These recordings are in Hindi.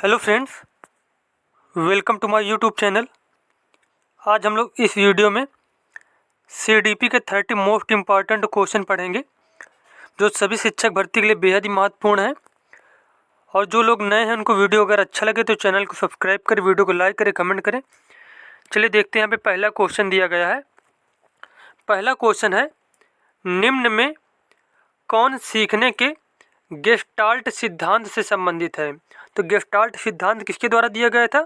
Hello friends, welcome to my YouTube channel. आज हम लोग इस वीडियो में सीडीपी के 30 मोस्ट इम्पॉर्टेंट क्वेश्चन पढ़ेंगे जो सभी शिक्षक भर्ती के लिए बेहद ही महत्वपूर्ण है। और जो लोग नए हैं उनको वीडियो अगर अच्छा लगे तो चैनल को सब्सक्राइब करें, वीडियो को लाइक करें, कमेंट करें। चलिए देखते हैं। यहाँ पे पहला क्वेश्चन दिया गया है। पहला क्वेश्चन है, निम्न में कौन सीखने के गेस्टाल्ट सिद्धांत से संबंधित है? तो गेस्टाल्ट सिद्धांत किसके द्वारा दिया गया था?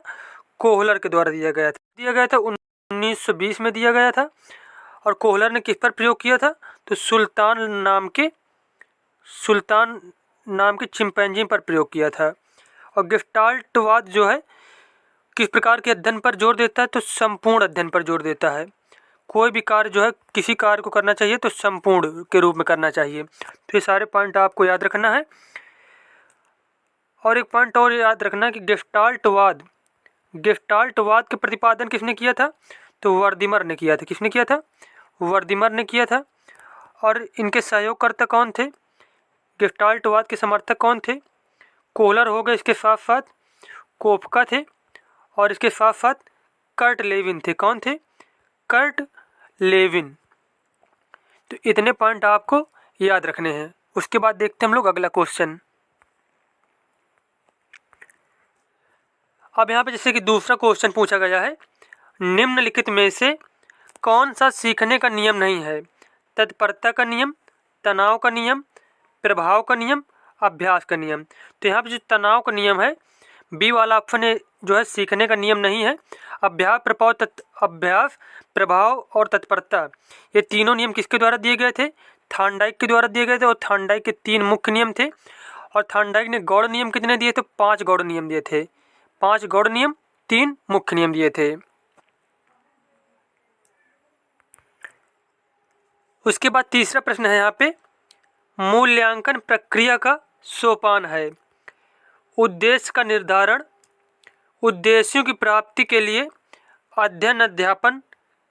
कोहलर के द्वारा दिया गया था 1920 में दिया गया था। और कोहलर ने किस पर प्रयोग किया था? तो सुल्तान नाम के चिंपैंजी पर प्रयोग किया था। और गेस्टाल्टवाद जो है किस प्रकार के अध्ययन पर जोर देता है? तो संपूर्ण अध्ययन पर जोर देता है। कोई भी कार्य जो है, किसी कार्य को करना चाहिए तो संपूर्ण के रूप में करना चाहिए। तो ये सारे पॉइंट आपको याद रखना है। और एक पॉइंट और याद रखना कि गेस्टाल्टवाद के प्रतिपादन किसने किया था? तो वर्दीमर ने किया था। किसने किया था? वर्दीमर ने किया था। और इनके सहयोगकर्ता कौन थे? गेस्टाल्टवाद के समर्थक कौन थे? कोहलर हो गए, इसके साथ साथ कोफका थे, और इसके साथ साथ कर्ट लेविन थे। कौन थे? Kurt Lewin. तो इतने पॉइंट आपको याद रखने हैं। उसके बाद देखते हैं हम लोग अगला क्वेश्चन। अब यहाँ पे जैसे कि दूसरा क्वेश्चन पूछा गया है, निम्नलिखित में से कौन सा सीखने का नियम नहीं है? तत्परता का नियम, तनाव का नियम, प्रभाव का नियम, अभ्यास का नियम। तो यहाँ पे जो तनाव का नियम है, बी वाला ऑप्शन जो है सीखने का नियम नहीं है। अभ्यास, प्रभाव और तत्परता, ये तीनों नियम किसके द्वारा दिए गए थे? थार्नडाइक के द्वारा दिए गए थे। और थार्नडाइक के 3 मुख्य नियम थे। और थार्नडाइक ने गौड़ नियम कितने दिए थे? 5 गौड़ नियम दिए थे। 5 गौड़ नियम, 3 मुख्य नियम दिए थे। उसके बाद तीसरा प्रश्न है यहाँ पे, मूल्यांकन प्रक्रिया का सोपान है। उद्देश्य का निर्धारण, उद्देश्यों की प्राप्ति के लिए अध्ययन अध्यापन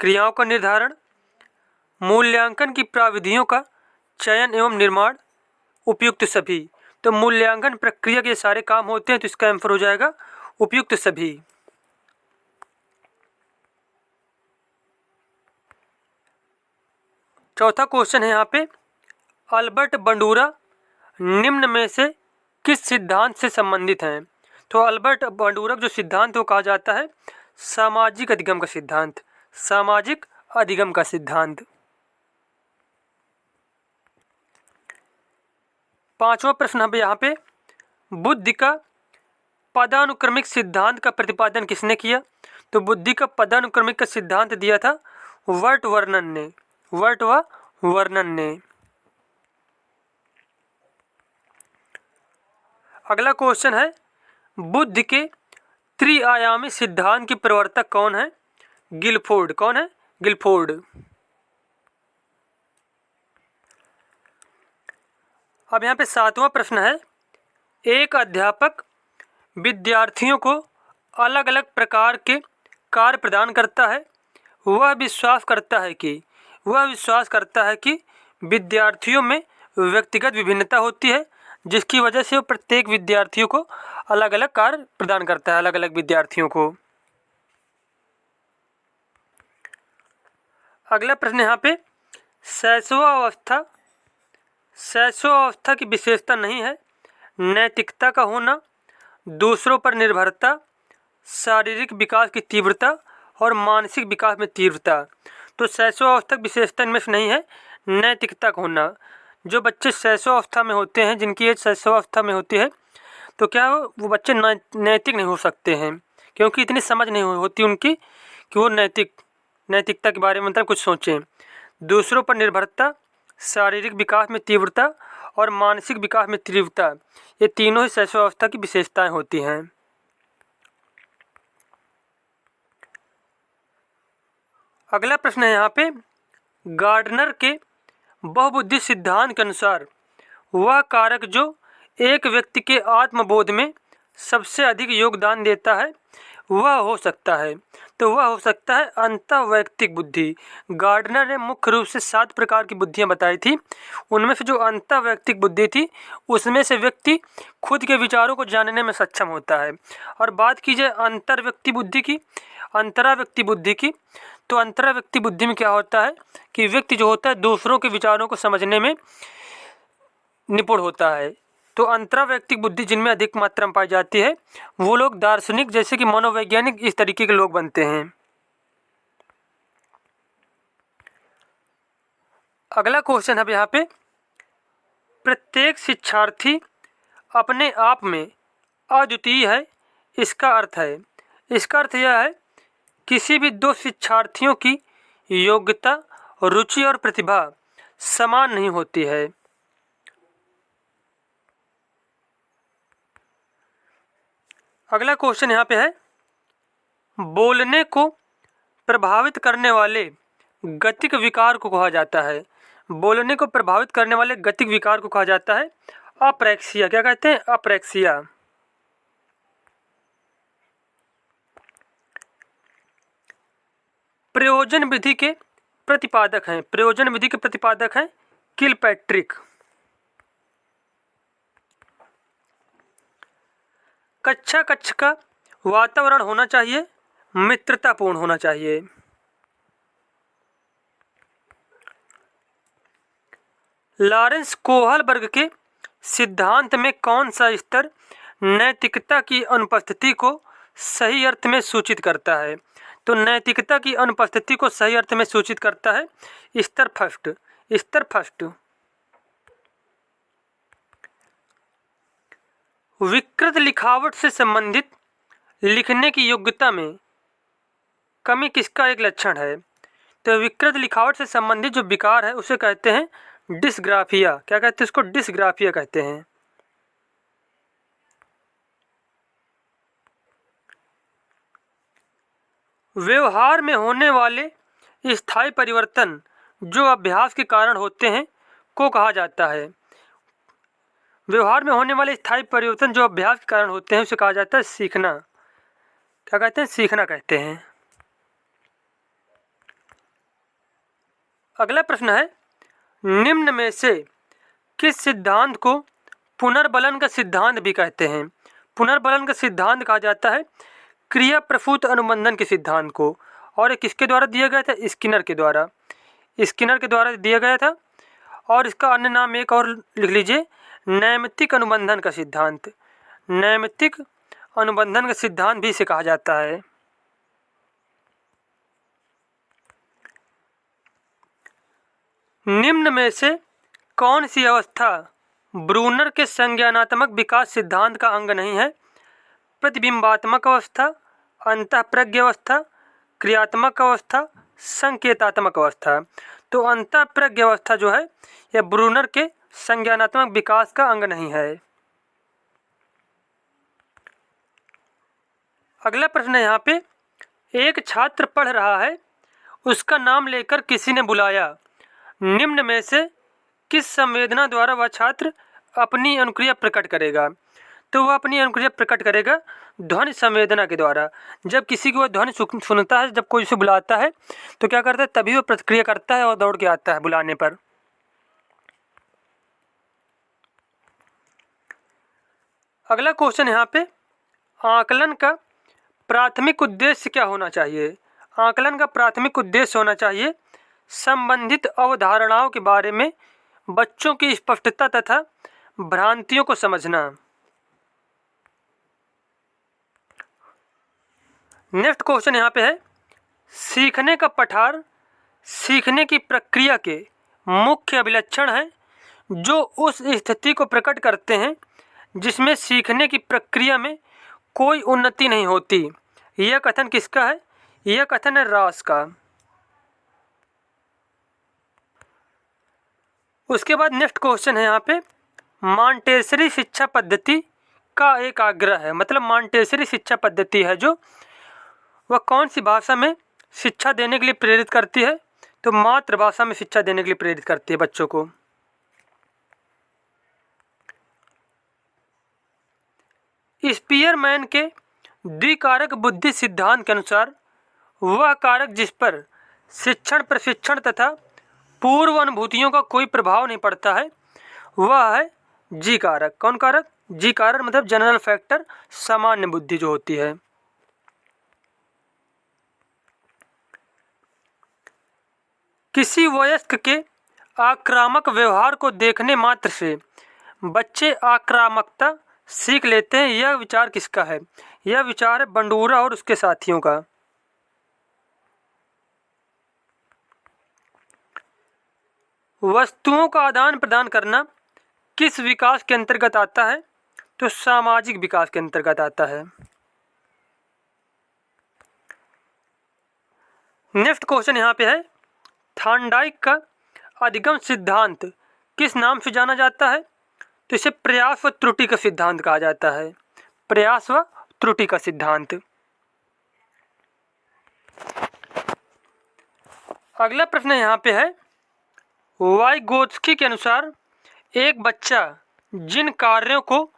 क्रियाओं का निर्धारण, मूल्यांकन की प्रविधियों का चयन एवं निर्माण, उपयुक्त सभी। तो मूल्यांकन प्रक्रिया के सारे काम होते हैं, तो इसका आंसर हो जाएगा उपयुक्त सभी। चौथा क्वेश्चन है यहाँ पे, अल्बर्ट बंडूरा निम्न में से किस सिद्धांत से संबंधित हैं? तो अल्बर्ट बंडूरा जो सिद्धांत वो कहा जाता है सामाजिक अधिगम का सिद्धांत। सामाजिक अधिगम का सिद्धांत। पांचवा प्रश्न है यहाँ पे, बुद्धि का पदानुक्रमिक सिद्धांत का प्रतिपादन किसने किया? तो बुद्धि का पदानुक्रमिक का सिद्धांत दिया था वर्टवर्नन ने। अगला क्वेश्चन है, बुद्धि के त्रिआयामी सिद्धांत के प्रवर्तक कौन है? गिलफोर्ड। कौन है? गिलफोर्ड। अब यहाँ पे 7वां प्रश्न है, एक अध्यापक विद्यार्थियों को अलग अलग प्रकार के कार्य प्रदान करता है। वह विश्वास करता है कि विद्यार्थियों में व्यक्तिगत विभिन्नता होती है, जिसकी वजह से वो प्रत्येक विद्यार्थियों को अलग अलग कार्य प्रदान करता है, अलग अलग विद्यार्थियों को। अगला प्रश्न यहाँ पे, शैशवावस्था की विशेषता नहीं है नैतिकता का होना, दूसरों पर निर्भरता, शारीरिक विकास की तीव्रता और मानसिक विकास में तीव्रता। तो शैशवावस्था की विशेषता इनमें से नहीं है नैतिकता का होना। जो बच्चे शैशवावस्था में होते हैं, जिनकी एज शैशवावस्था में होती है, तो क्या वो बच्चे नैतिक नहीं हो सकते हैं, क्योंकि इतनी समझ नहीं होती उनकी कि वो नैतिकता के बारे में मतलब कुछ सोचें। दूसरों पर निर्भरता, शारीरिक विकास में तीव्रता और मानसिक विकास में तीव्रता, ये तीनों ही शैशवावस्था की विशेषताएं होती हैं। अगला प्रश्न है यहाँ पे, गार्डनर के बहुबुद्धि सिद्धांत के अनुसार वह कारक जो एक व्यक्ति के आत्मबोध में सबसे अधिक योगदान देता है वह हो सकता है, तो वह हो सकता है अंतःवैयक्तिक बुद्धि। गार्डनर ने मुख्य रूप से 7 प्रकार की बुद्धियां बताई थी। उनमें से जो अंतःवैयक्तिक बुद्धि थी, उसमें से व्यक्ति खुद के विचारों को जानने में सक्षम होता है। और बात की जाए अंतर्व्यक्ति बुद्धि की, अंतराव्यक्ति बुद्धि की, तो अंतराव्यक्ति बुद्धि में क्या होता है कि व्यक्ति जो होता है दूसरों के विचारों को समझने में निपुण होता है। तो अंतरावैयक्तिक बुद्धि जिनमें अधिक मात्रा में पाई जाती है, वो लोग दार्शनिक जैसे कि मनोवैज्ञानिक इस तरीके के लोग बनते हैं। अगला क्वेश्चन अब यहाँ पे, प्रत्येक शिक्षार्थी अपने आप में अद्वितीय है, इसका अर्थ है, इसका अर्थ यह है किसी भी 2 शिक्षार्थियों की योग्यता, रुचि और प्रतिभा समान नहीं होती है। अगला क्वेश्चन यहाँ पे है, बोलने को प्रभावित करने वाले गतिक विकार को कहा जाता है। बोलने को प्रभावित करने वाले गतिक विकार को कहा जाता है अप्रेक्सिया। क्या कहते हैं? अप्रेक्सिया। प्रयोजन विधि के प्रतिपादक हैं, प्रयोजन विधि के प्रतिपादक हैं किलपैट्रिक। कक्षा कक्ष का वातावरण होना चाहिए मित्रतापूर्ण होना चाहिए। लॉरेंस कोहलबर्ग के सिद्धांत में कौन सा स्तर नैतिकता की अनुपस्थिति को सही अर्थ में सूचित करता है? तो नैतिकता की अनुपस्थिति को सही अर्थ में सूचित करता है स्तर फर्स्ट, स्तर फर्स्ट। विकृत लिखावट से संबंधित लिखने की योग्यता में कमी किसका एक लक्षण है? तो विकृत लिखावट से संबंधित जो विकार है उसे कहते हैं डिस्ग्राफिया। क्या कहते हैं इसको? डिस्ग्राफिया कहते हैं। व्यवहार में होने वाले स्थायी परिवर्तन जो अभ्यास के कारण होते हैं को कहा जाता है। व्यवहार में होने वाले स्थायी परिवर्तन जो अभ्यास के कारण होते हैं उसे कहा जाता है सीखना। क्या कहते हैं? सीखना कहते हैं। अगला प्रश्न है, निम्न में से किस सिद्धांत को पुनर्बलन का सिद्धांत भी कहते हैं? पुनर्बलन का सिद्धांत कहा जाता है क्रिया प्रसूत अनुबंधन के सिद्धांत को। और ये किसके द्वारा दिया गया था? स्किनर के द्वारा, स्किनर के द्वारा दिया गया था। और इसका अन्य नाम एक और लिख लीजिए, नैमित्तिक अनुबंधन का सिद्धांत। नैमित्तिक अनुबंधन का सिद्धांत भी इसे कहा जाता है। निम्न में से कौन सी अवस्था ब्रूनर के संज्ञानात्मक विकास सिद्धांत का अंग नहीं है? प्रतिबिंबात्मक अवस्था, अंतःप्रज्ञ अवस्था, क्रियात्मक अवस्था, संकेतात्मक अवस्था। तो अंतःप्रज्ञ अवस्था जो है यह ब्रूनर के संज्ञानात्मक विकास का अंग नहीं है। अगला प्रश्न है यहाँ पे, एक छात्र पढ़ रहा है, उसका नाम लेकर किसी ने बुलाया। निम्न में से किस संवेदना द्वारा वह छात्र अपनी अनुक्रिया प्रकट करेगा? तो वह अपनी अनुक्रिया प्रकट करेगा ध्वनि संवेदना के द्वारा। जब किसी को वह ध्वनि सुनता है, जब कोई उसे बुलाता है तो क्या करता है, तभी वह प्रतिक्रिया करता है और दौड़ के आता है बुलाने पर। अगला क्वेश्चन यहाँ पे, आकलन का प्राथमिक उद्देश्य क्या होना चाहिए? आकलन का प्राथमिक उद्देश्य होना चाहिए संबंधित अवधारणाओं के बारे में बच्चों की स्पष्टता तथा भ्रांतियों को समझना। नेक्स्ट क्वेश्चन यहाँ पे है, सीखने का पठार सीखने की प्रक्रिया के मुख्य अभिलक्षण हैं जो उस स्थिति को प्रकट करते हैं जिसमें सीखने की प्रक्रिया में कोई उन्नति नहीं होती। यह कथन किसका है? यह कथन है रॉस का। उसके बाद नेक्स्ट क्वेश्चन है यहाँ पे, मॉन्टेसरी शिक्षा पद्धति का एक आग्रह है। मतलब मॉन्टेसरी शिक्षा पद्धति है जो वह कौन सी भाषा में शिक्षा देने के लिए प्रेरित करती है? तो मातृभाषा में शिक्षा देने के लिए प्रेरित करती है बच्चों को। स्पीयरमैन के द्विकारक बुद्धि सिद्धांत के अनुसार वह कारक जिस पर शिक्षण, प्रशिक्षण तथा पूर्व अनुभूतियों का कोई प्रभाव नहीं पड़ता है वह है जी कारक। कौन कारक? जी कारक मतलब जनरल फैक्टर, सामान्य बुद्धि जो होती है। किसी वयस्क के आक्रामक व्यवहार को देखने मात्र से बच्चे आक्रामकता सीख लेते हैं, यह विचार किसका है? यह विचार है बंडूरा और उसके साथियों का। वस्तुओं का आदान प्रदान करना किस विकास के अंतर्गत आता है? तो सामाजिक विकास के अंतर्गत आता है। नेक्स्ट क्वेश्चन यहाँ पे है, थॉर्नडाइक का अधिगम सिद्धांत किस नाम से जाना जाता है? तो इसे प्रयास व त्रुटि का सिद्धांत कहा जाता है। प्रयास व त्रुटि का सिद्धांत। अगला प्रश्न यहाँ पे है, वाइगोत्स्की के अनुसार एक बच्चा जिन कार्यों को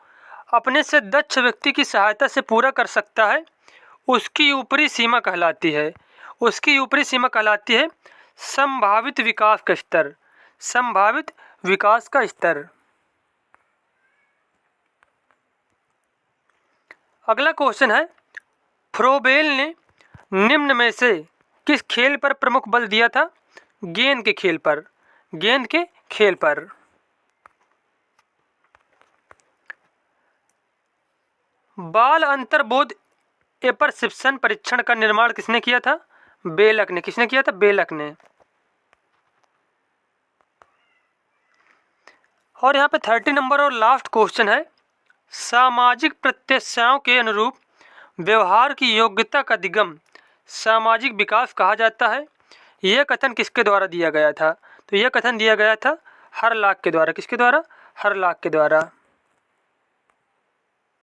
अपने से दक्ष व्यक्ति की सहायता से पूरा कर सकता है उसकी ऊपरी सीमा कहलाती है। उसकी ऊपरी सीमा कहलाती है संभावित विकास का स्तर। संभावित विकास का स्तर। अगला क्वेश्चन है, फ्रोबेल ने निम्न में से किस खेल पर प्रमुख बल दिया था? गेंद के खेल पर। गेंद के खेल पर। बाल अंतर्बोध एपरसेप्शन परीक्षण का निर्माण किसने किया था? बेलक ने। किसने किया था? बेलक ने। और यहाँ पे 30 नंबर और लास्ट क्वेश्चन है, सामाजिक प्रत्याशाओं के अनुरूप व्यवहार की योग्यता का अधिगम सामाजिक विकास कहा जाता है। यह कथन किसके द्वारा दिया गया था? तो यह कथन दिया गया था हरलाक के द्वारा। किसके द्वारा? हरलाक के द्वारा।